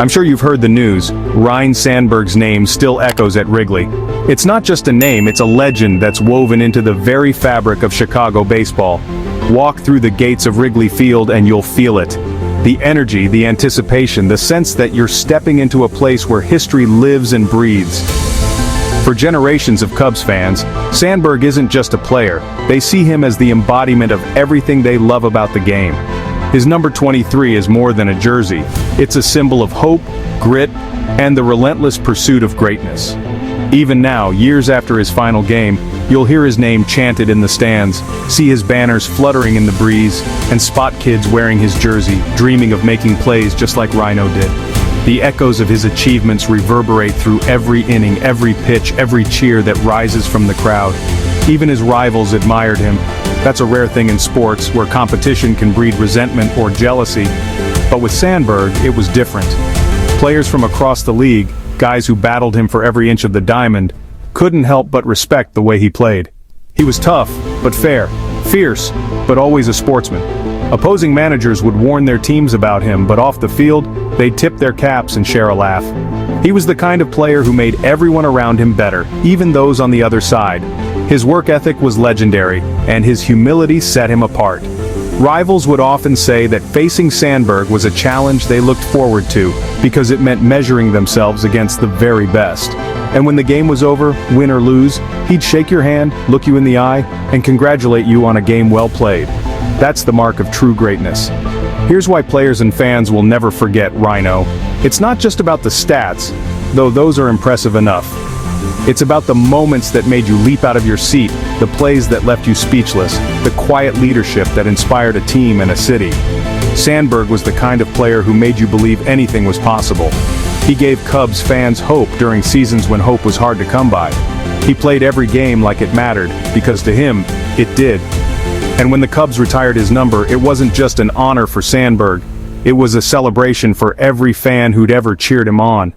I'm sure you've heard the news. Ryne Sandberg's name still echoes at Wrigley. It's not just a name, it's a legend that's woven into the very fabric of Chicago baseball. Walk through the gates of Wrigley Field and you'll feel it. The energy, the anticipation, the sense that you're stepping into a place where history lives and breathes. For generations of Cubs fans, Sandberg isn't just a player. They see him as the embodiment of everything they love about the game. His number 23 is more than a jersey. It's a symbol of hope, grit, and the relentless pursuit of greatness. Even now, years after his final game, you'll hear his name chanted in the stands, see his banners fluttering in the breeze, and spot kids wearing his jersey, dreaming of making plays just like Ryno did. The echoes of his achievements reverberate through every inning, every pitch, every cheer that rises from the crowd. Even his rivals admired him. That's a rare thing in sports, where competition can breed resentment or jealousy. But with Sandberg, it was different. Players from across the league, guys who battled him for every inch of the diamond, couldn't help but respect the way he played. He was tough, but fair, fierce, but always a sportsman. Opposing managers would warn their teams about him, but off the field, they'd tip their caps and share a laugh. He was the kind of player who made everyone around him better, even those on the other side. His work ethic was legendary, and his humility set him apart. Rivals would often say that facing Sandberg was a challenge they looked forward to, because it meant measuring themselves against the very best. And when the game was over, win or lose, he'd shake your hand, look you in the eye, and congratulate you on a game well played. That's the mark of true greatness. Here's why players and fans will never forget Ryno. It's not just about the stats, though those are impressive enough. It's about the moments that made you leap out of your seat, the plays that left you speechless, the quiet leadership that inspired a team and a city. Sandberg was the kind of player who made you believe anything was possible. He gave Cubs fans hope during seasons when hope was hard to come by. He played every game like it mattered, because to him, it did. And when the Cubs retired his number, it wasn't just an honor for Sandberg. It was a celebration for every fan who'd ever cheered him on.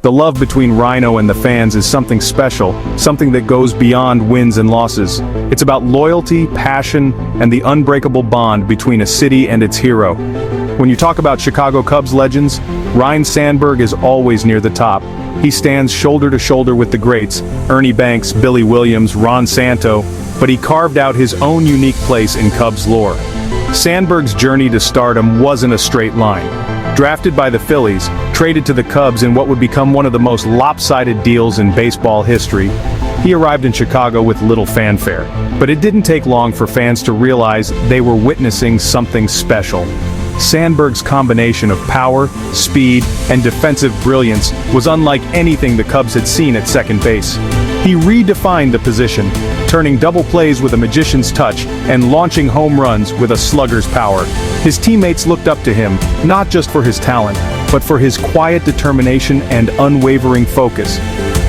The love between Ryno and the fans is something special, something that goes beyond wins and losses. It's about loyalty, passion, and the unbreakable bond between a city and its hero. When you talk about Chicago Cubs legends, Ryne Sandberg is always near the top. He stands shoulder to shoulder with the greats, Ernie Banks, Billy Williams, Ron Santo, but he carved out his own unique place in Cubs lore. Sandberg's journey to stardom wasn't a straight line. Drafted by the Phillies, traded to the Cubs in what would become one of the most lopsided deals in baseball history, he arrived in Chicago with little fanfare. But it didn't take long for fans to realize they were witnessing something special. Sandberg's combination of power, speed, and defensive brilliance was unlike anything the Cubs had seen at second base. He redefined the position, turning double plays with a magician's touch and launching home runs with a slugger's power. His teammates looked up to him, not just for his talent, but for his quiet determination and unwavering focus.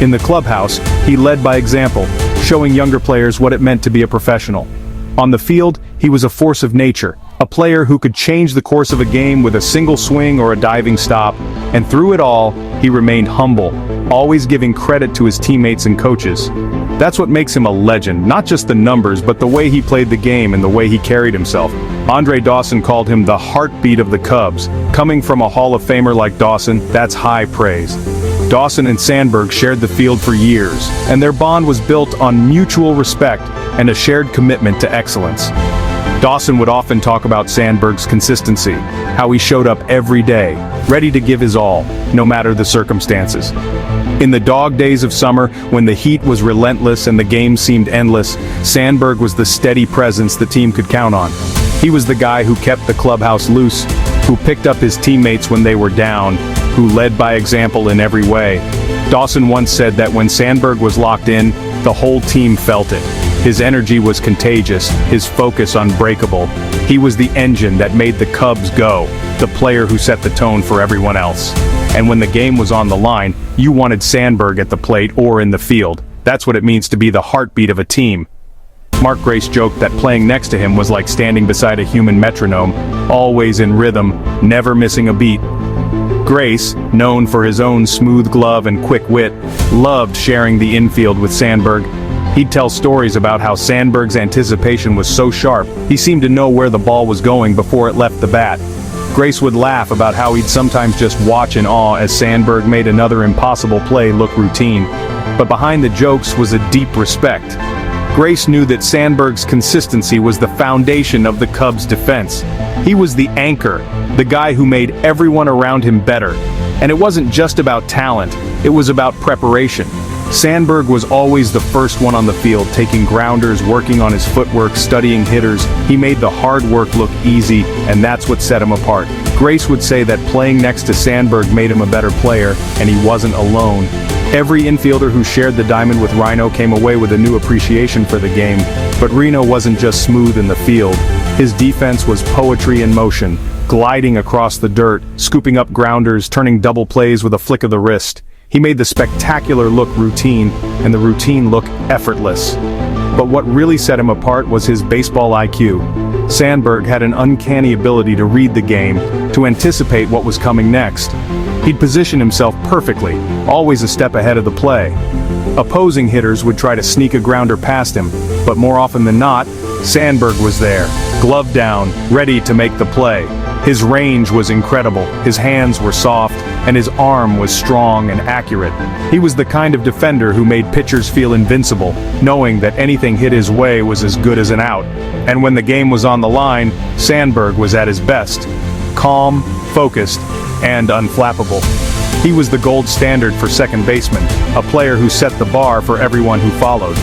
In the clubhouse, he led by example, showing younger players what it meant to be a professional. On the field, he was a force of nature, a player who could change the course of a game with a single swing or a diving stop, and through it all, he remained humble, always giving credit to his teammates and coaches. That's what makes him a legend, not just the numbers, but the way he played the game and the way he carried himself. Andre Dawson called him the heartbeat of the Cubs. Coming from a Hall of Famer like Dawson, that's high praise. Dawson and Sandberg shared the field for years, and their bond was built on mutual respect and a shared commitment to excellence. Dawson would often talk about Sandberg's consistency, how he showed up every day, ready to give his all, no matter the circumstances. In the dog days of summer, when the heat was relentless and the game seemed endless, Sandberg was the steady presence the team could count on. He was the guy who kept the clubhouse loose, who picked up his teammates when they were down, who led by example in every way. Dawson once said that when Sandberg was locked in, the whole team felt it. His energy was contagious, his focus unbreakable. He was the engine that made the Cubs go, the player who set the tone for everyone else. And when the game was on the line, you wanted Sandberg at the plate or in the field. That's what it means to be the heartbeat of a team. Mark Grace joked that playing next to him was like standing beside a human metronome, always in rhythm, never missing a beat. Grace, known for his own smooth glove and quick wit, loved sharing the infield with Sandberg. He'd tell stories about how Sandberg's anticipation was so sharp, he seemed to know where the ball was going before it left the bat. Grace would laugh about how he'd sometimes just watch in awe as Sandberg made another impossible play look routine. But behind the jokes was a deep respect. Grace knew that Sandberg's consistency was the foundation of the Cubs' defense. He was the anchor, the guy who made everyone around him better. And it wasn't just about talent, it was about preparation. Sandberg was always the first one on the field, taking grounders, working on his footwork, studying hitters. He made the hard work look easy, and that's what set him apart. Grace would say that playing next to Sandberg made him a better player, and he wasn't alone. Every infielder who shared the diamond with Ryne came away with a new appreciation for the game, but Ryne wasn't just smooth in the field. His defense was poetry in motion, gliding across the dirt, scooping up grounders, turning double plays with a flick of the wrist. He made the spectacular look routine, and the routine look effortless. But what really set him apart was his baseball IQ. Sandberg had an uncanny ability to read the game, to anticipate what was coming next. He'd position himself perfectly, always a step ahead of the play. Opposing hitters would try to sneak a grounder past him, but more often than not, Sandberg was there, glove down, ready to make the play. His range was incredible, his hands were soft, and his arm was strong and accurate. He was the kind of defender who made pitchers feel invincible, knowing that anything hit his way was as good as an out. And when the game was on the line, Sandberg was at his best. Calm, focused, and unflappable. He was the gold standard for second baseman, a player who set the bar for everyone who followed.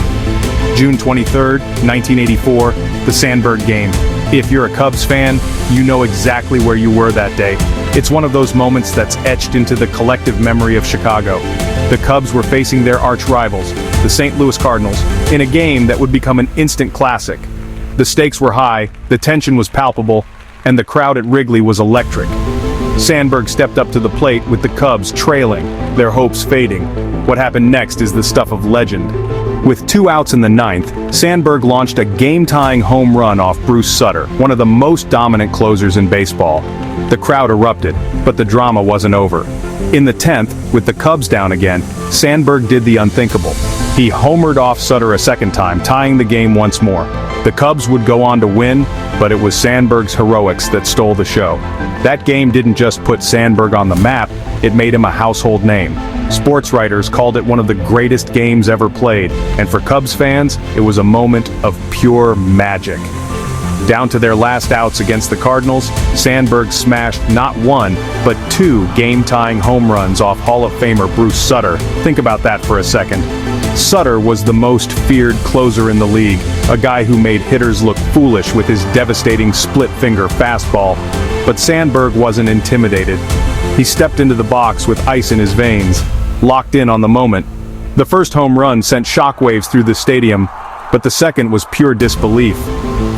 June 23, 1984, the Sandberg game. If you're a Cubs fan, you know exactly where you were that day. It's one of those moments that's etched into the collective memory of Chicago. The Cubs were facing their arch rivals, the St. Louis Cardinals, in a game that would become an instant classic. The stakes were high, the tension was palpable, and the crowd at Wrigley was electric. Sandberg stepped up to the plate with the Cubs trailing, their hopes fading. What happened next is the stuff of legend. With 2 outs in the ninth, Sandberg launched a game-tying home run off Bruce Sutter, one of the most dominant closers in baseball. The crowd erupted, but the drama wasn't over. In the 10th, with the Cubs down again, Sandberg did the unthinkable. He homered off Sutter a second time, tying the game once more. The Cubs would go on to win, but it was Sandberg's heroics that stole the show. That game didn't just put Sandberg on the map, it made him a household name. Sports writers called it one of the greatest games ever played, and for Cubs fans, it was a moment of pure magic. Down to their last outs against the Cardinals, Sandberg smashed not 1, but 2 game-tying home runs off Hall of Famer Bruce Sutter. Think about that for a second. Sutter was the most feared closer in the league, a guy who made hitters look foolish with his devastating split-finger fastball. But Sandberg wasn't intimidated. He stepped into the box with ice in his veins, locked in on the moment. The first home run sent shockwaves through the stadium, but the second was pure disbelief.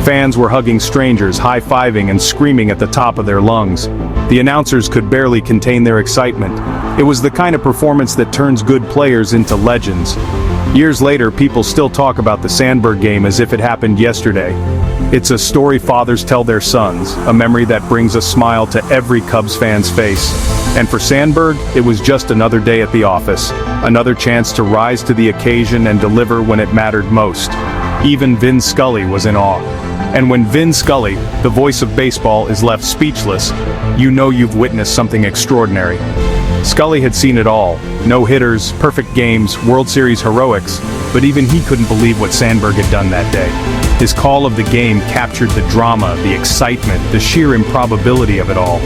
Fans were hugging strangers, high-fiving and screaming at the top of their lungs. The announcers could barely contain their excitement. It was the kind of performance that turns good players into legends. Years later, people still talk about the Sandberg game as if it happened yesterday. It's a story fathers tell their sons, a memory that brings a smile to every Cubs fan's face. And for Sandberg, it was just another day at the office, another chance to rise to the occasion and deliver when it mattered most. Even Vin Scully was in awe. And when Vin Scully, the voice of baseball, is left speechless, you know you've witnessed something extraordinary. Scully had seen it all. No-hitters, perfect games, World Series heroics, but even he couldn't believe what Sandberg had done that day. His call of the game captured the drama, the excitement, the sheer improbability of it all.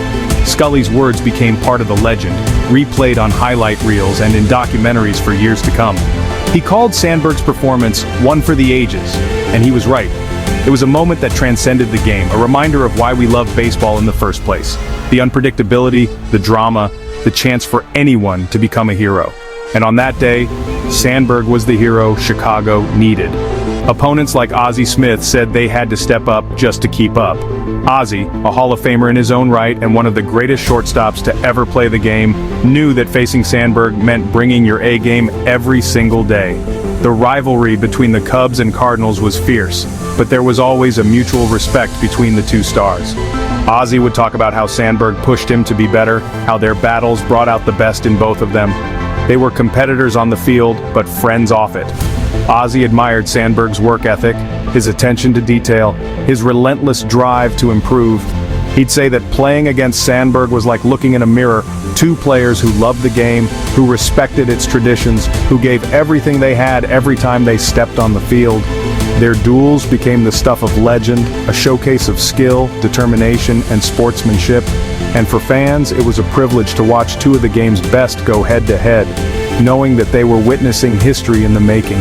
Scully's words became part of the legend, replayed on highlight reels and in documentaries for years to come. He called Sandberg's performance one for the ages, and he was right. It was a moment that transcended the game, a reminder of why we love baseball in the first place. The unpredictability, the drama, the chance for anyone to become a hero. And on that day, Sandberg was the hero Chicago needed. Opponents like Ozzie Smith said they had to step up just to keep up. Ozzie, a Hall of Famer in his own right and one of the greatest shortstops to ever play the game, knew that facing Sandberg meant bringing your A game every single day. The rivalry between the Cubs and Cardinals was fierce, but there was always a mutual respect between the two stars. Ozzie would talk about how Sandberg pushed him to be better, how their battles brought out the best in both of them. They were competitors on the field, but friends off it. Ozzie admired Sandberg's work ethic, his attention to detail, his relentless drive to improve. He'd say that playing against Sandberg was like looking in a mirror, two players who loved the game, who respected its traditions, who gave everything they had every time they stepped on the field. Their duels became the stuff of legend, a showcase of skill, determination, and sportsmanship. And for fans, it was a privilege to watch two of the game's best go head-to-head, knowing that they were witnessing history in the making.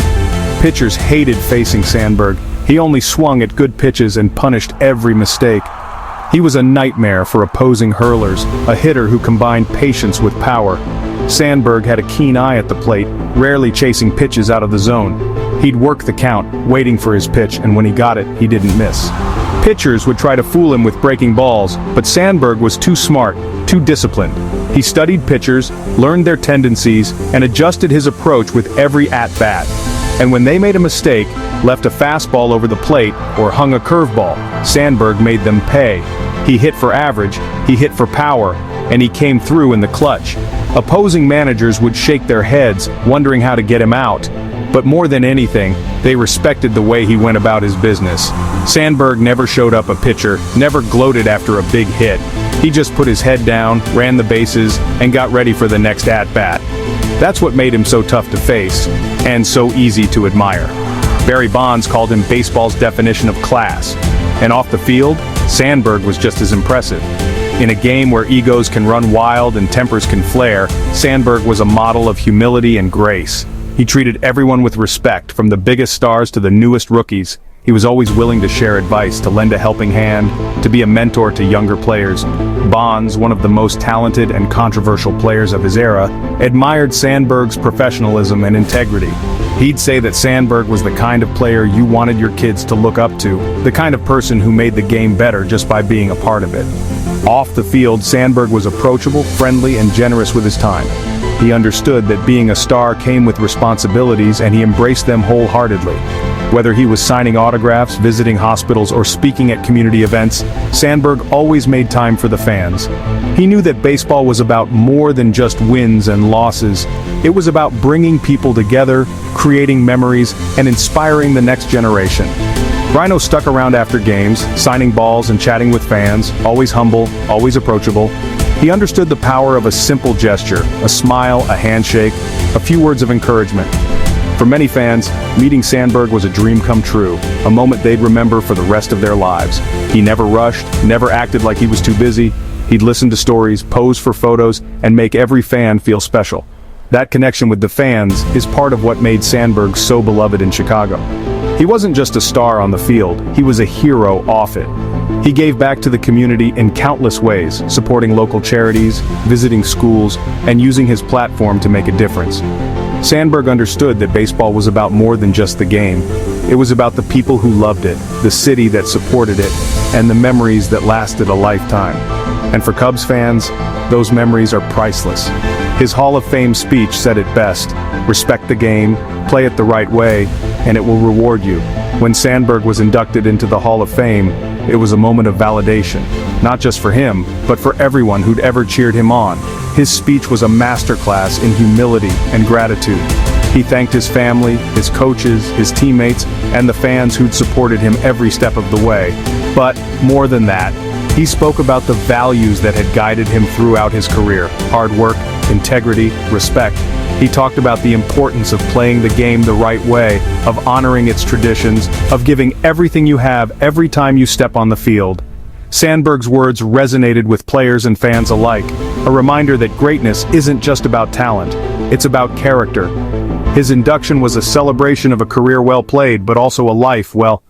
Pitchers hated facing Sandberg. He only swung at good pitches and punished every mistake. He was a nightmare for opposing hurlers, a hitter who combined patience with power. Sandberg had a keen eye at the plate, rarely chasing pitches out of the zone. He'd work the count, waiting for his pitch, and when he got it, he didn't miss. Pitchers would try to fool him with breaking balls, but Sandberg was too smart, too disciplined. He studied pitchers, learned their tendencies, and adjusted his approach with every at-bat. And when they made a mistake, left a fastball over the plate, or hung a curveball, Sandberg made them pay. He hit for average, he hit for power, and he came through in the clutch. Opposing managers would shake their heads, wondering how to get him out. But more than anything, they respected the way he went about his business. Sandberg never showed up a pitcher, never gloated after a big hit. He just put his head down, ran the bases, and got ready for the next at-bat. That's what made him so tough to face, and so easy to admire. Barry Bonds called him baseball's definition of class. And off the field, Sandberg was just as impressive. In a game where egos can run wild and tempers can flare, Sandberg was a model of humility and grace. He treated everyone with respect, from the biggest stars to the newest rookies. He was always willing to share advice, to lend a helping hand, to be a mentor to younger players. Bonds, one of the most talented and controversial players of his era, admired Sandberg's professionalism and integrity. He'd say that Sandberg was the kind of player you wanted your kids to look up to, the kind of person who made the game better just by being a part of it. Off the field, Sandberg was approachable, friendly, and generous with his time. He understood that being a star came with responsibilities, and he embraced them wholeheartedly. Whether he was signing autographs, visiting hospitals, or speaking at community events, Sandberg always made time for the fans. He knew that baseball was about more than just wins and losses. It was about bringing people together, creating memories, and inspiring the next generation. Ryne stuck around after games, signing balls and chatting with fans, always humble, always approachable. He understood the power of a simple gesture, a smile, a handshake, a few words of encouragement. For many fans, meeting Sandberg was a dream come true, a moment they'd remember for the rest of their lives. He never rushed, never acted like he was too busy. He'd listen to stories, pose for photos, and make every fan feel special. That connection with the fans is part of what made Sandberg so beloved in Chicago. He wasn't just a star on the field, he was a hero off it. He gave back to the community in countless ways, supporting local charities, visiting schools, and using his platform to make a difference. Sandberg understood that baseball was about more than just the game. It was about the people who loved it, the city that supported it, and the memories that lasted a lifetime. And for Cubs fans, those memories are priceless. His Hall of Fame speech said it best: respect the game, play it the right way, and it will reward you. When Sandberg was inducted into the Hall of Fame, it was a moment of validation, not just for him, but for everyone who'd ever cheered him on. His speech was a masterclass in humility and gratitude. He thanked his family, his coaches, his teammates, and the fans who'd supported him every step of the way. But more than that, he spoke about the values that had guided him throughout his career: hard work, integrity, respect. He talked about the importance of playing the game the right way, of honoring its traditions, of giving everything you have every time you step on the field. Sandberg's words resonated with players and fans alike, a reminder that greatness isn't just about talent, it's about character. His induction was a celebration of a career well played, but also a life, well,